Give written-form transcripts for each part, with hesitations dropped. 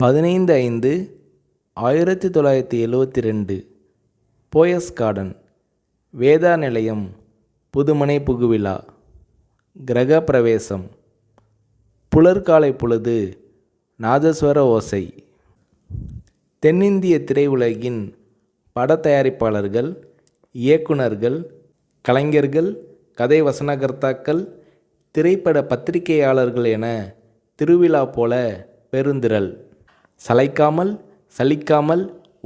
15/5/1972 Poes garden, Veda நிலையம், புதுமனை புகுவிழா, கிரக பிரவேசம், புலர்காலை பொழுது, நாதஸ்வர ஓசை. தென்னிந்திய திரையுலகின் பட தயாரிப்பாளர்கள், இயக்குனர்கள், கலைஞர்கள், கதை வசனகர்த்தாக்கள், திரைப்பட பத்திரிகையாளர்கள் என திருவிழா போல பெருந்திரள். சளைக்காமல் சலிக்காமல்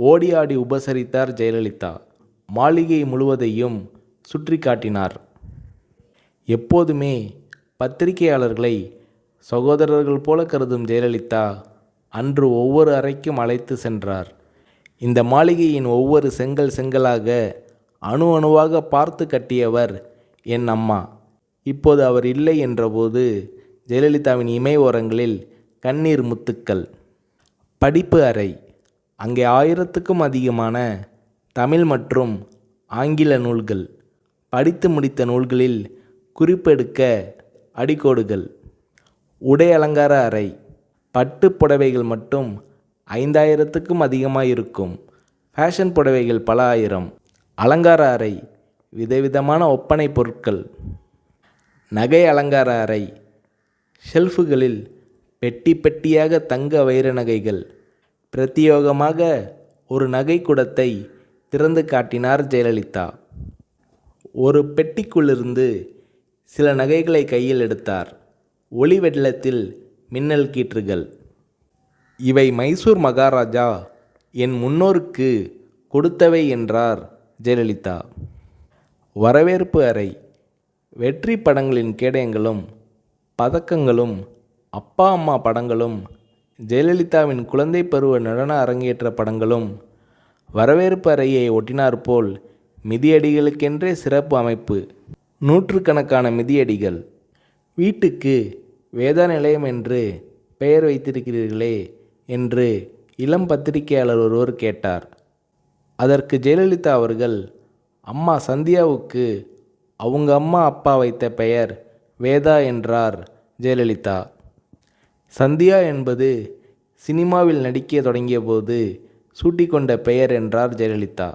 ஓடி ஆடி உபசரித்தார் ஜெயலலிதா. மாளிகை முழுவதையும் சுற்றி காட்டினார். எப்போதுமே பத்திரிகையாளர்களை சகோதரர்கள் போல கருதும் ஜெயலலிதா அன்று ஒவ்வொரு அறைக்கும் அழைத்து சென்றார். இந்த மாளிகையின் ஒவ்வொரு செங்கலாக அணு அணுவாக பார்த்து கட்டியவர் என் அம்மா. இப்போது அவர் இல்லை என்றபோது ஜெயலலிதாவின் இமை ஓரங்களில் கண்ணீர் முத்துக்கள். படிப்பு அறை. அங்கே 1000க்கும் அதிகமான தமிழ் மற்றும் ஆங்கில நூல்கள், படித்து முடித்த நூல்களில் குறிப்பெடுக்க அடிக்கோடுகள். உடை அலங்கார அறை. பட்டு புடவைகள் மட்டும் 5000க்கும் அதிகமாக இருக்கும். ஃபேஷன் புடவைகள் பல ஆயிரம். அலங்கார அறை. விதவிதமான ஒப்பனை பொருட்கள். நகை அலங்கார அறை. ஷெல்ஃபுகளில் பெட்டி பெட்டியாக தங்க வைர நகைகள். பிரத்தியோகமாக ஒரு நகை குடத்தை திறந்து காட்டினார் ஜெயலலிதா. ஒரு பெட்டிக்குள்ளிருந்து சில நகைகளை கையில் எடுத்தார். ஒளி வெள்ளத்தில் மின்னல் கீற்றுகள். இவை மைசூர் மகாராஜா என் முன்னோருக்கு கொடுத்தவை என்றார் ஜெயலலிதா. வரவேற்பு அறை. வெற்றி படங்களின் கேடயங்களும் பதக்கங்களும், அப்பா அம்மா படங்களும், ஜெயலலிதாவின் குழந்தை பருவ நடன அரங்கேற்ற படங்களும் வரவேற்பு அறையை ஒட்டினாற்போல் மிதியடிகளுக்கென்றே சிறப்பு அமைப்பு. நூற்றுக்கணக்கான மிதியடிகள். வீட்டுக்கு வேதா நிலையம் என்று பெயர் வைத்திருக்கிறீர்களே என்று இளம் பத்திரிகையாளர் ஒருவர் கேட்டார். அதற்கு ஜெயலலிதா அவர்கள், அம்மா சந்தியாவுக்கு அவங்க அம்மா அப்பா வைத்த பெயர் வேதா என்றார் ஜெயலலிதா. சந்தியா என்பது சினிமாவில் நடிக்க தொடங்கிய போது சூட்டிக்கொண்ட பெயர் என்றார் ஜெயலலிதா.